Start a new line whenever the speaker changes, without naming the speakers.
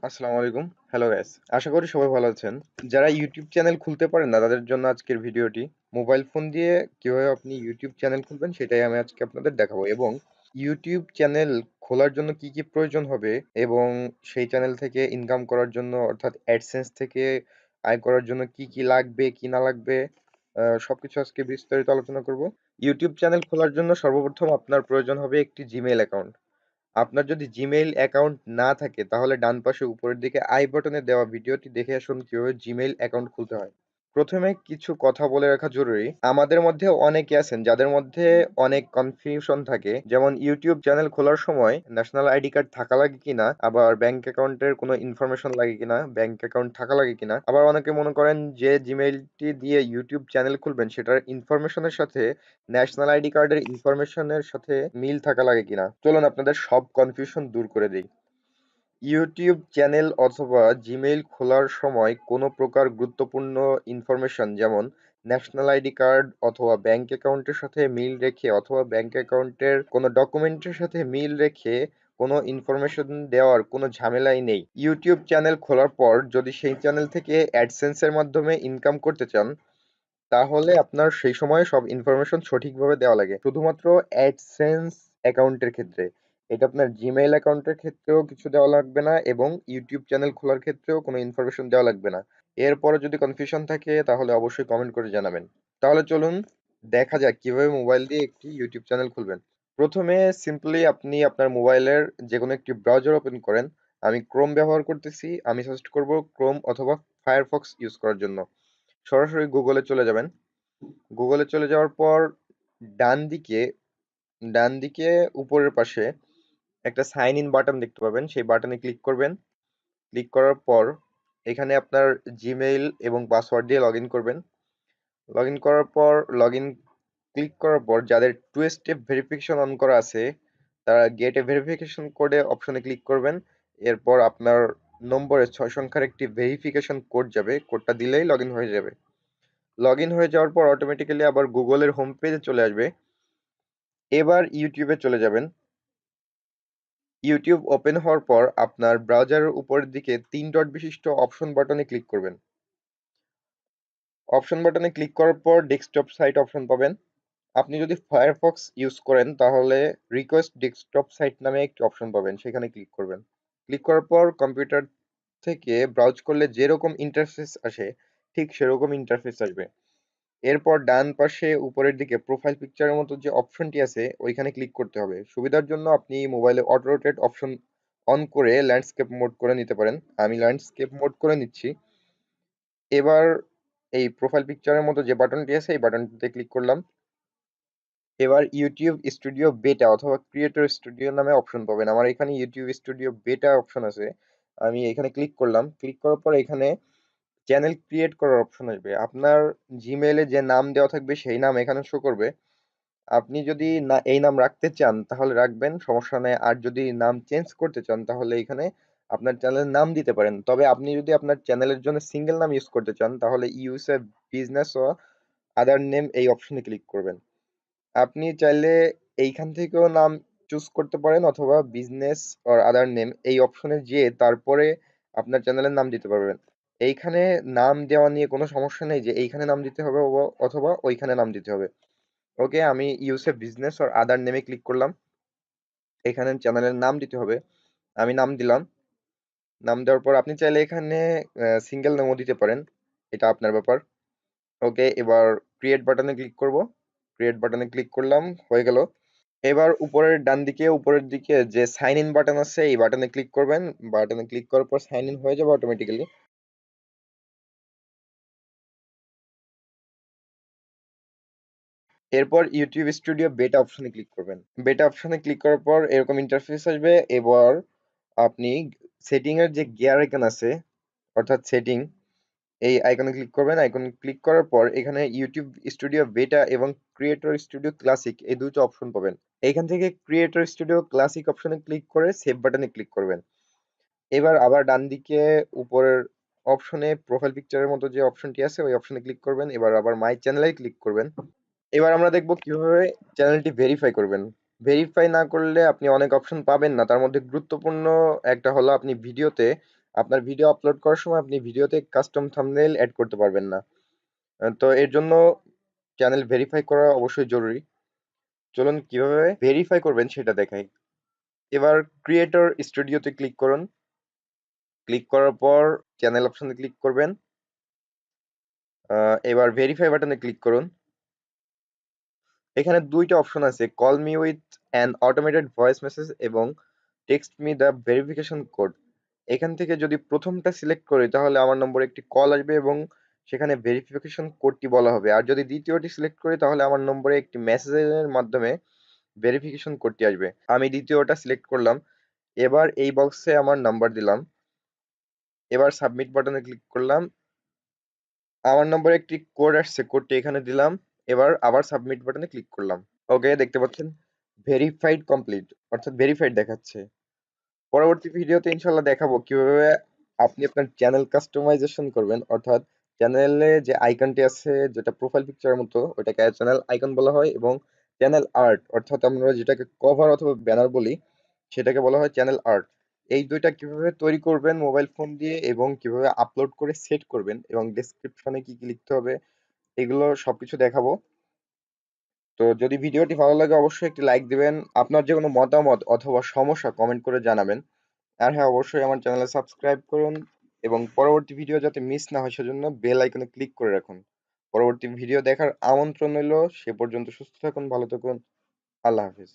আসসালামু আলাইকুম। Hello guys. আশা করি সবাই ভালো আছেন। যারা YouTube চ্যানেল খুলতে পারেন না তাদের জন্য আজকের ভিডিওটি। মোবাইল ফোন দিয়ে কিভাবে আপনি YouTube চ্যানেল খুলবেন সেটাই আমি আজকে আপনাদের দেখাবো এবং YouTube চ্যানেল খোলার জন্য কি প্রয়োজন হবে এবং সেই চ্যানেল থেকে ইনকাম করার জন্য অর্থাৎ AdSense থেকে আয় করার জন্য কি লাগবে, কি না লাগবে সবকিছু আজকে বিস্তারিত আলোচনা করব। YouTube চ্যানেল খোলার জন্য সর্বপ্রথম আপনার প্রয়োজন হবে একটি Gmail অ্যাকাউন্ট। আপনার যদি জিমেইল অ্যাকাউন্ট না থাকে তাহলে ডান পাশে উপরের দিকে আই বাটনে দেওয়া ভিডিওটি দেখে আসুন কিভাবে জিমেইল অ্যাকাউন্ট খুলতে হয়। প্রথমে কিছু কথা বলে রাখা জরুরি। আমাদের মধ্যে অনেকে আছেন যাদের মধ্যে অনেক কনফিউশন থাকে। যেমন YouTube চ্যানেল খোলার সময় ন্যাশনাল আইডি কার্ড থাকা লাগে কিনা, আবার ব্যাংক অ্যাকাউন্টের কোনো ইনফরমেশন লাগে কিনা, ব্যাংক অ্যাকাউন্ট থাকা লাগে কিনা। আবার অনেকে মনে করেন যে জিমেইলটি দিয়ে YouTube চ্যানেল খুলবেন সেটার ইনফরমেশনের সাথে ন্যাশনাল আইডি কার্ডের ইনফরমেশনের সাথে মিল থাকা লাগে কিনা। চলুন আপনাদের সব কনফিউশন দূর করে দেই। ইউটিউব চ্যানেল অথবা জিমেইল খোলার সময় কোনো প্রকার গুরুত্বপূর্ণ ইনফরমেশন যেমন ন্যাশনাল আইডি কার্ড অথবা ব্যাংক অ্যাকাউন্টের সাথে মিল রেখে অথবা ব্যাংক অ্যাকাউন্টের কোনো ডকুমেন্টের সাথে মিল রেখে কোনো ইনফরমেশন দেওয়ার কোনো ঝামেলাই নেই। ইউটিউব চ্যানেল খোলার পর যদি সেই চ্যানেল থেকে অ্যাডসেন্সের মাধ্যমে ইনকাম করতে চান তাহলে আপনার সেই সময় সব ইনফরমেশন সঠিকভাবে দেওয়া লাগে। শুধুমাত্র অ্যাডসেন্স অ্যাকাউন্টের ক্ষেত্রে। এটা আপনার জিমেইল অ্যাকাউন্টের ক্ষেত্রেও কিছু দেওয়া লাগবে না এবং ইউটিউব চ্যানেল খোলার ক্ষেত্রেও কোনো ইনফরমেশন দেওয়া লাগবে না। এরপরে যদি কনফিউশন থাকে তাহলে অবশ্যই কমেন্ট করে জানাবেন। তাহলে চলুন দেখা যাক কিভাবে মোবাইল দিয়ে একটি ইউটিউব চ্যানেল খুলবেন। প্রথমে সিম্পলি আপনি আপনার মোবাইলের যেকোনো একটি ব্রাউজার ওপেন করেন। আমি ক্রোম ব্যবহার করতেছি। আমি সাজেস্ট করব ক্রোম অথবা ফায়ারফক্স ইউজ করার জন্য। সরাসরি গুগলে চলে যাবেন। গুগলে চলে যাওয়ার পর ডান দিকে ডান দিকে উপরের পাশে একটা সাইন ইন বাটন দেখতে পাবেন। সেই বাটনে ক্লিক করবেন। ক্লিক করার পর এখানে আপনার জিমেইল এবং পাসওয়ার্ড দিয়ে লগইন করবেন। লগইন করার পর লগইন ক্লিক করার পর যাদের টু স্টেপ ভেরিফিকেশন অন করা আছে তারা গেট এ ভেরিফিকেশন কোডে অপশনে ক্লিক করবেন। এরপর আপনার নম্বরে 6 সংখ্যার একটি ভেরিফিকেশন কোড যাবে। কোডটা দিলেই লগইন হয়ে যাবে। লগইন হয়ে যাওয়ার পর অটোমেটিক্যালি আবার গুগলের হোম পেজে চলে আসবে। এবার ইউটিউবে চলে যাবেন। ইউটিউব ওপেন হওয়ার পর আপনার ব্রাউজারের উপরের দিকে ৩ ডট বিশিষ্ট অপশন বাটনে ক্লিক করবেন। অপশন বাটনে ক্লিক করার পর ডেস্কটপ সাইট অপশন পাবেন। আপনি যদি ফায়ারফক্স ইউজ করেন তাহলে রিকোয়েস্ট ডেস্কটপ সাইট নামে একটি অপশন পাবেন। সেখানে ক্লিক করবেন। ক্লিক করার পর কম্পিউটার থেকে ব্রাউজ করলে যেরকম ইন্টারফেস আসে ঠিক সেরকম ইন্টারফেস আসবে। এরপর ডান পাশে উপরের দিকে প্রোফাইল পিকচারের মতো যে অপশনটি আছে ওইখানে ক্লিক করতে হবে। সুবিধার জন্য আপনি মোবাইলে অটো রোটেট অপশন অন করে ল্যান্ডস্কেপ মোড করে নিতে পারেন। আমি ল্যান্ডস্কেপ মোড করে নিচ্ছি। এবার এই প্রোফাইল পিকচারের মতো যে বাটনটি আছে এই বাটনটিতে ক্লিক করলাম। এবার ইউটিউব স্টুডিও বেটা অথবা ক্রিয়েটর স্টুডিও নামে অপশন পাবেন। আমার এখানে ইউটিউব স্টুডিও বেটা অপশন আছে। আমি এখানে ক্লিক করলাম। ক্লিক করার পর এখানে চ্যানেল ক্রিয়েট করার অপশন আসবে। আপনার জিমেইলে যে নাম দেওয়া থাকবে সেই নাম এখানে শো করবে। আপনি যদি না এই নাম রাখতে চান তাহলে রাখবেন, সমস্যা নাই। আর যদি নাম চেঞ্জ করতে চান তাহলে এখানে আপনার চ্যানেলের নাম দিতে পারেন। তবে আপনি যদি আপনার চ্যানেলের জন্য সিঙ্গেল নাম ইউজ করতে চান তাহলে use a business or other name এই অপশনে ক্লিক করবেন। আপনি চাইলে এইখান থেকেও নাম চুজ করতে পারেন অথবা বিজনেস অর আদার নেম এই অপশনে যেয়ে তারপরে আপনার চ্যানেলের নাম দিতে পারবেন। এইখানে নাম দেওয়া নিয়ে কোনো সমস্যা নেই যে এইখানে নাম দিতে হবে অথবা ওইখানে নাম দিতে হবে। ওকে, আমি use a business or other নেমে ক্লিক করলাম। এখানে চ্যানেলের নাম দিতে হবে। আমি নাম দিলাম। নাম দেওয়ার পর আপনি চাইলে এখানে সিঙ্গেল নামও দিতে পারেন। এটা আপনার ব্যাপার। ওকে, এবার ক্রিয়েট বাটনে ক্লিক করব। ক্রিয়েট বাটনে ক্লিক করলাম, হয়ে গেল। এবার উপরের ডান দিকে উপরের দিকে যে সাইন ইন বাটন আছে এই বাটনে ক্লিক করবেন। বাটনে ক্লিক করার পর সাইন ইন হয়ে যাবে অটোমেটিক্যালি। এরপর ইউটিউব স্টুডিও বেটা অপশনে ক্লিক করবেন। বেটা অপশনে ক্লিক করার পর এরকম ইন্টারফেস আসবে। এবার আপনি সেটিং এর যে গিয়ার আইকন আছে অর্থাৎ সেটিং এই আইকনে ক্লিক করবেন। আইকনে ক্লিক করার পর এখানে ইউটিউব স্টুডিও বেটা এবং ক্রিয়েটর স্টুডিও ক্লাসিক এই দুটো অপশন পাবেন। এইখান থেকে ক্রিয়েটর স্টুডিও ক্লাসিক অপশনে ক্লিক করে সেভ বাটনে ক্লিক করবেন। এবার আবার ডান দিকে উপরের অপশনে প্রোফাইল পিকচারের মতো যে অপশনটি আছে ওই অপশনে ক্লিক করবেন। এবার আবার মাই চ্যানেলে ক্লিক করবেন। এবার আমরা দেখব কিভাবে চ্যানেলটি ভেরিফাই করবেন। ভেরিফাই না করলে আপনি অনেক অপশন পাবেন না। তার মধ্যে গুরুত্বপূর্ণ একটা হলো আপনি ভিডিওতে আপনার ভিডিও আপলোড করার সময় আপনি ভিডিওতে কাস্টম থাম্বনেইল এড করতে পারবেন না। তো এর জন্য চ্যানেল ভেরিফাই করা অবশ্যই জরুরি। চলুন কিভাবে ভেরিফাই করবেন সেটা দেখাই। এবার ক্রিয়েটর স্টুডিওতে ক্লিক করুন। ক্লিক করার পর চ্যানেল অপশনে ক্লিক করবেন। এবার ভেরিফাই বাটনে ক্লিক করুন। এখানে ২ টা অপশন আছে, call me with an automated voice message এবং text me the verification code. এখান থেকে যদি প্রথমটা সিলেক্ট করি তাহলে আমার নম্বরে একটি কল আসবে এবং সেখানে ভেরিফিকেশন কোডটি বলা হবে। আর যদি দ্বিতীয়টি সিলেক্ট করি তাহলে আমার নম্বরে একটি মেসেজের মাধ্যমে ভেরিফিকেশন কোডটি আসবে। আমি দ্বিতীয়টা সিলেক্ট করলাম। এবার এই বক্সে আমার নাম্বার দিলাম। এবার সাবমিট বাটনে ক্লিক করলাম। আমার নম্বরে একটি কোড আসছে, কোডটি এখানে দিলাম। এবার আবার সাবমিট বাটনে ক্লিক করলাম। ওকে, দেখতে পাচ্ছেন ভেরিফাইড কমপ্লিট, অর্থাৎ ভেরিফাইড দেখাচ্ছে। পরবর্তী ভিডিওতে ইনশাল্লাহ দেখাবো কিভাবে আপনি আপনার চ্যানেল কাস্টমাইজেশন করবেন, অর্থাৎ চ্যানেলে যে আইকনটি আছে যেটা প্রোফাইল পিকচারের মতো ওটাকে চ্যানেল আইকন বলা হয়, এবং চ্যানেল আর্ট অর্থাৎ আমরা যেটাকে কভার অথবা ব্যানার বলি সেটাকে বলা হয় চ্যানেল আর্ট। এই দুইটা কিভাবে তৈরি করবেন মোবাইল ফোন দিয়ে এবং কিভাবে আপলোড করে সেট করবেন এবং ডেসক্রিপশনে কি কি লিখতে হবে এগুলো সবকিছু দেখাবো। তো যদি ভিডিওটি ভালো লাগে অবশ্যই একটি লাইক দিবেন। আপনার যে কোনো মতামত অথবা সমস্যা কমেন্ট করে জানাবেন। আর হ্যাঁ, অবশ্যই আমার চ্যানেলে সাবস্ক্রাইব করুন এবং পরবর্তী ভিডিও যাতে মিস না হয় সেজন্য বেল আইকনে ক্লিক করে রাখুন। পরবর্তী ভিডিও দেখার আমন্ত্রণ রইল। সে পর্যন্ত সুস্থ থাকুন, ভালো থাকুন। আল্লাহ হাফিজ।